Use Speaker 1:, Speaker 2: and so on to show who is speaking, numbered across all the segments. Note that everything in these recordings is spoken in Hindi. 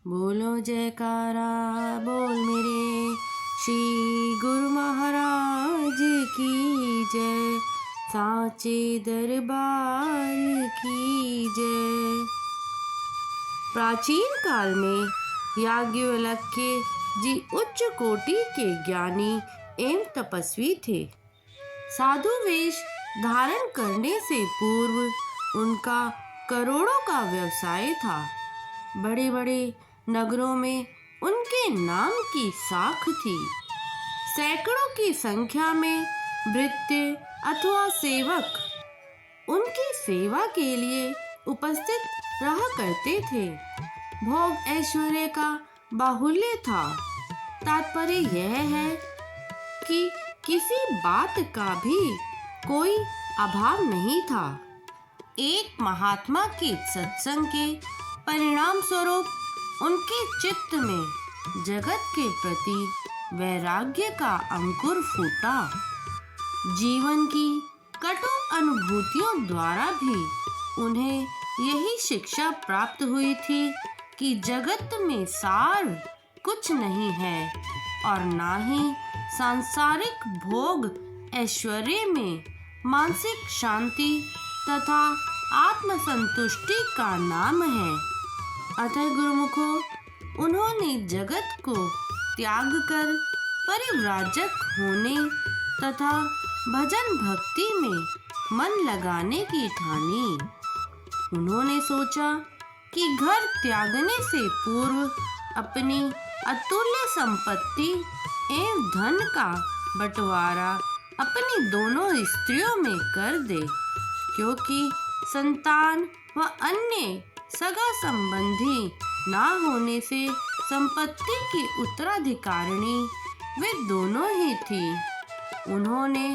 Speaker 1: बोलो जयकारा बोल मेरे श्री गुरु महाराज की जय, साचे दरबार की जय। प्राचीन काल में याज्ञवल्क्य जी उच्च कोटि के ज्ञानी एवं तपस्वी थे। साधु वेश धारण करने से पूर्व उनका करोड़ों का व्यवसाय था। बड़े बड़े नगरों में उनके नाम की साख थी। सैकड़ों की संख्या में भृत्य अथवा सेवक उनकी सेवा के लिए उपस्थित रहा करते थे। भोग ऐश्वर्य का बाहुल्य था। तात्पर्य यह है कि किसी बात का भी कोई अभाव नहीं था। एक महात्मा के सत्संग के परिणाम स्वरूप उनके चित्त में जगत के प्रति वैराग्य का अंकुर फूटा। जीवन की कटु अनुभूतियों द्वारा भी उन्हें यही शिक्षा प्राप्त हुई थी कि जगत में सार कुछ नहीं है और ना ही सांसारिक भोग ऐश्वर्य में मानसिक शांति तथा आत्मसंतुष्टि का नाम है। अतः गुरुमुखों, उन्होंने जगत को त्याग कर परिव्राजक होने तथा भजन भक्ति में मन लगाने की ठानी। उन्होंने सोचा कि घर त्यागने से पूर्व अपनी अतुल्य संपत्ति एवं धन का बंटवारा अपनी दोनों स्त्रियों में कर दे, क्योंकि संतान व अन्य सगा संबंधी ना होने से संपत्ति की उत्तराधिकारिणी वे दोनों ही थी। उन्होंने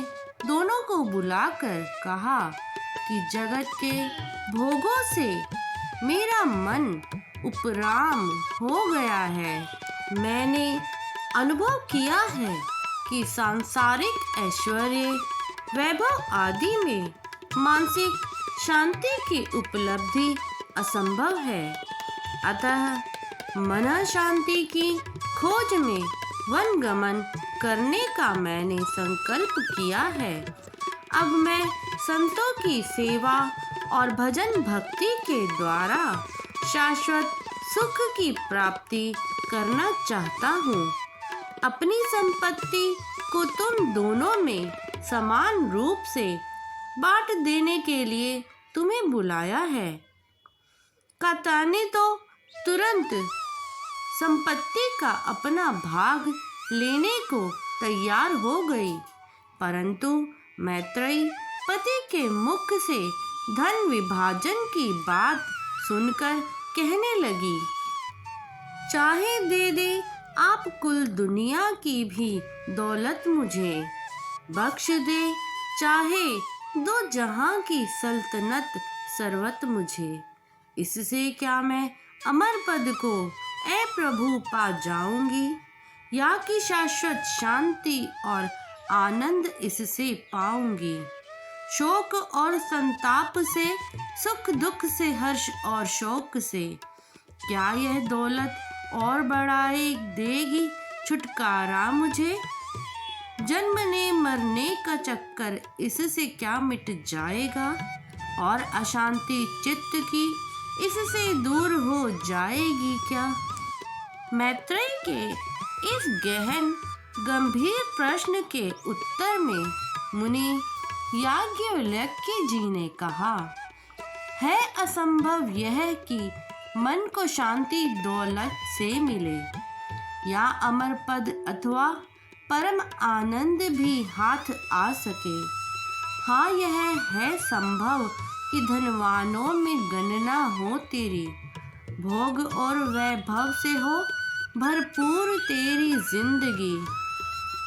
Speaker 1: दोनों को बुलाकर कहा कि जगत के भोगों से मेरा मन उपराम हो गया है। मैंने अनुभव किया है कि सांसारिक ऐश्वर्य वैभव आदि में मानसिक शांति की उपलब्धि असंभव है। अतः मन शांति की खोज में वन गमन करने का मैंने संकल्प किया है। अब मैं संतों की सेवा और भजन भक्ति के द्वारा शाश्वत सुख की प्राप्ति करना चाहता हूँ। अपनी संपत्ति को तुम दोनों में समान रूप से बांट देने के लिए तुम्हें बुलाया है। कात्यायनी तो तुरंत संपत्ति का अपना भाग लेने को तैयार हो गई, परंतु मैत्रेयी पति के मुख से धन विभाजन की बात सुनकर कहने लगी, चाहे दे दे आप कुल दुनिया की भी दौलत मुझे, बख्श दे चाहे दो जहां की सल्तनत सर्वत मुझे। इससे क्या मैं अमर पद को ऐ प्रभु पा जाऊंगी, या कि शाश्वत शांति और आनंद इससे पाऊंगी। शोक और संताप से, सुख दुख से, हर्ष और शोक से क्या यह दौलत और बढ़ाए देगी छुटकारा मुझे। जन्मने मरने का चक्कर इससे क्या मिट जाएगा, और अशांति चित्त की इससे दूर हो जाएगी क्या। मैत्रेयी के इस गहन गंभीर प्रश्न के उत्तर में मुनि याज्ञवल्क्य जी ने कहा, है असंभव यह कि मन को शांति दौलत से मिले, या अमर पद अथवा परम आनंद भी हाथ आ सके। हाँ, यह है संभव कि धनवानों में गणना हो तेरी, भोग और वैभव से हो भरपूर तेरी जिंदगी,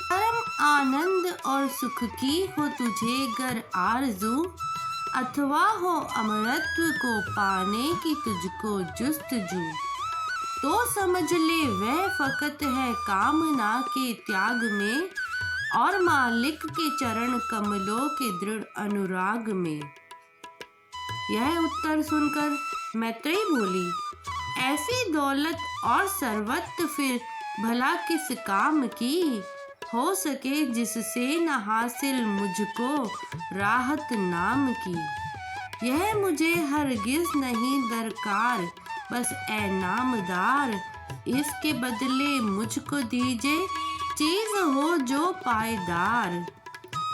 Speaker 1: परम आनंद और सुख की हो तुझे गर आरज़ू, अथवा हो अमरत्व को पाने की तुझको जुस्तजू, तो समझ ले वह फकत है कामना के त्याग में, और मालिक के चरण कमलों के दृढ़ अनुराग में। यह उत्तर सुनकर मैत्रेयी बोली, ऐसी दौलत और सर्वत्र फिर भला किस काम की हो सके, जिससे न हासिल मुझको राहत नाम की। यह मुझे हरगिज नहीं दरकार, बस ए नामदार, इसके बदले मुझको दीजिए चीज हो जो पायदार।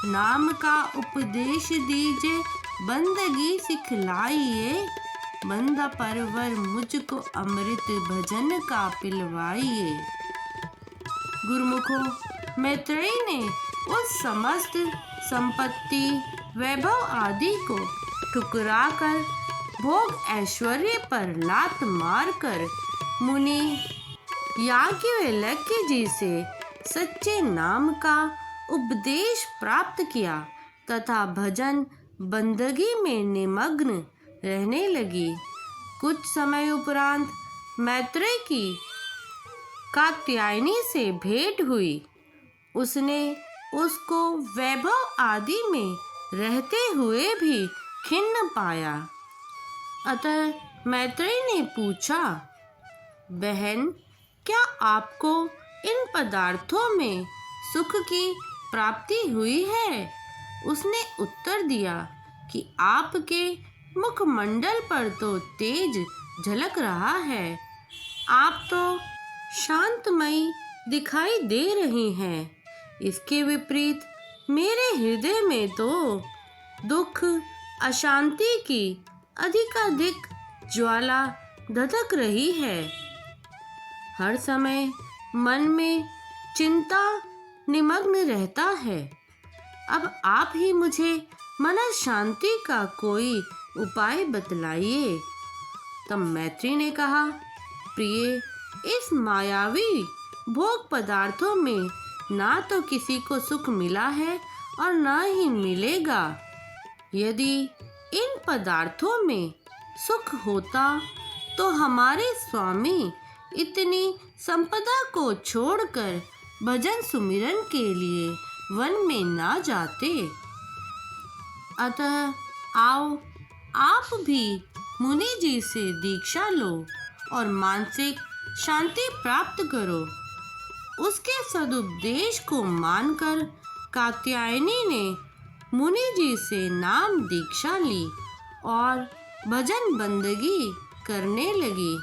Speaker 1: नाम का उपदेश दीजिए, बंदगी सिखलाइए, बंदा परवर मुझको अमृत भजन का पिलवाइए। गुरुमुखों, मैत्रेयी ने उस समस्त संपत्ति, वैभव आदि को ठुकराकर भोग ऐश्वर्य पर लात मारकर मुनि याज्ञवल्क्य जी से सच्चे नाम का उपदेश प्राप्त किया तथा भजन बंदगी में निमग्न रहने लगी। कुछ समय उपरांत मैत्रेयी की कात्यायनी से भेंट हुई। उसने उसको वैभव आदि में रहते हुए भी खिन्न पाया। अतः मैत्रेयी ने पूछा, बहन, क्या आपको इन पदार्थों में सुख की प्राप्ति हुई है? उसने उत्तर दिया कि आपके मुखमंडल पर तो तेज झलक रहा है, आप तो शांतमयी दिखाई दे रही हैं। इसके विपरीत मेरे हृदय में तो दुख, अशांति की अधिकाधिक ज्वाला धधक रही है। हर समय मन में चिंता निमग्न रहता है। अब आप ही मुझे मन शांति का कोई उपाय बतलाइए। तब मैत्रेयी ने कहा, प्रिय, इस मायावी भोग पदार्थों में ना तो किसी को सुख मिला है और ना ही मिलेगा। यदि इन पदार्थों में सुख होता तो हमारे स्वामी इतनी संपदा को छोड़कर भजन सुमिरन के लिए वन में ना जाते। अतः आओ, आप भी मुनि जी से दीक्षा लो और मानसिक शांति प्राप्त करो। उसके सदुपदेश को मानकर कात्यायनी ने मुनि जी से नाम दीक्षा ली और भजन बंदगी करने लगी।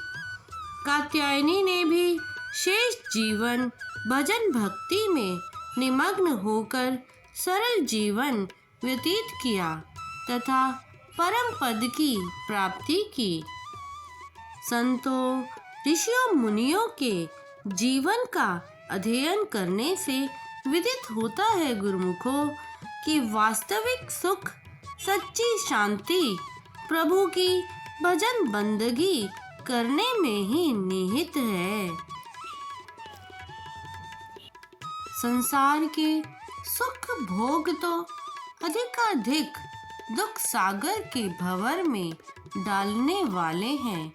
Speaker 1: कात्यायनी ने भी शेष जीवन भजन भक्ति में निमग्न होकर सरल जीवन व्यतीत किया तथा परम पद की प्राप्ति की। संतों, ऋषियों, मुनियों के जीवन का अध्ययन करने से विदित होता है गुरुमुखों कि वास्तविक सुख, सच्ची शांति प्रभु की भजन बंदगी करने में ही निहित है। संसार के सुख भोग तो अधिकाधिक दुख सागर के भंवर में डालने वाले हैं।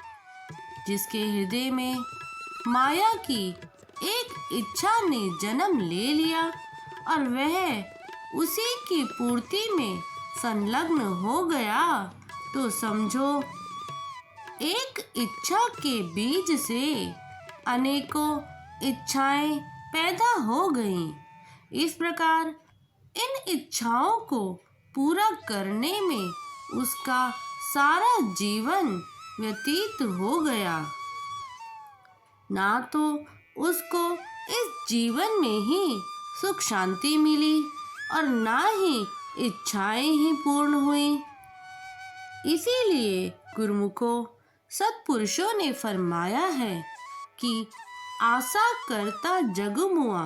Speaker 1: जिसके हृदय में माया की एक इच्छा ने जन्म ले लिया और वह उसी की पूर्ति में संलग्न हो गया, तो समझो एक इच्छा के बीज से अनेकों इच्छाएं पैदा हो गईं। इस प्रकार इन इच्छाओं को पूरा करने में उसका सारा जीवन व्यतीत हो गया। ना तो उसको इस जीवन में ही सुख शांति मिली और ना ही इच्छाएं ही पूर्ण हुई। इसीलिए गुरुमुखों, सत्पुरुषों ने फरमाया है कि आशा करता जग मुआ,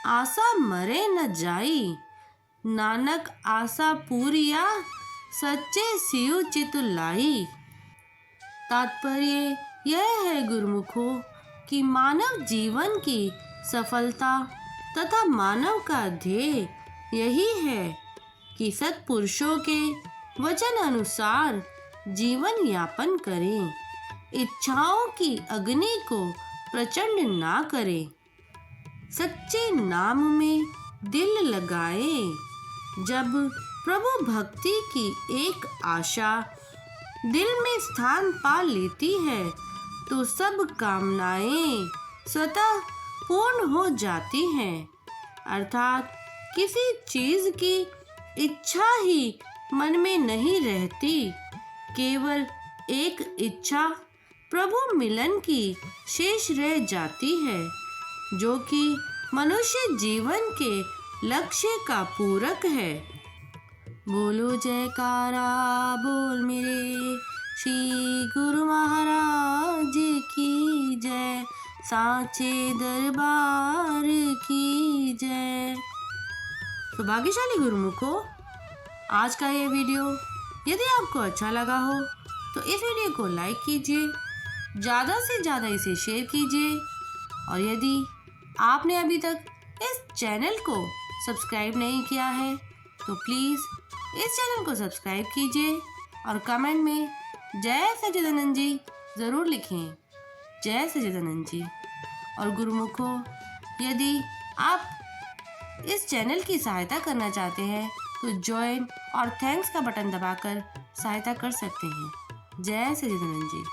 Speaker 1: आशा मरे न जाई। नानक आशा पूरिया, सच्चे शिव चित लाई। तात्पर्य यह है गुरुमुखों कि मानव जीवन की सफलता तथा मानव का ध्येय यही है कि सत्पुरुषों के वचन अनुसार जीवन यापन करें, इच्छाओं की अग्नि को प्रचंड ना करें, सच्चे नाम में दिल लगाए। जब प्रभु भक्ति की एक आशा दिल में स्थान पा लेती है तो सब कामनाएं स्वतः पूर्ण हो जाती हैं। अर्थात किसी चीज की इच्छा ही मन में नहीं रहती, केवल एक इच्छा प्रभु मिलन की शेष रह जाती है, जो कि मनुष्य जीवन के लक्ष्य का पूरक है। बोलो जयकारा बोल मेरे श्री गुरु महाराज की जय, साचे दरबार की जय। तो भाग्यशाली गुरुमुखो, आज का ये वीडियो यदि आपको अच्छा लगा हो तो इस वीडियो को लाइक कीजिए, ज़्यादा से ज़्यादा इसे शेयर कीजिए, और यदि आपने अभी तक इस चैनल को सब्सक्राइब नहीं किया है तो प्लीज़ इस चैनल को सब्सक्राइब कीजिए और कमेंट में जय सच्चिदानंद जी ज़रूर लिखें। जय सच्चिदानंद जी। और गुरुमुखो, यदि आप इस चैनल की सहायता करना चाहते हैं तो ज्वाइन और थैंक्स का बटन दबाकर सहायता कर सकते हैं। जय सच्चिदानंद जी।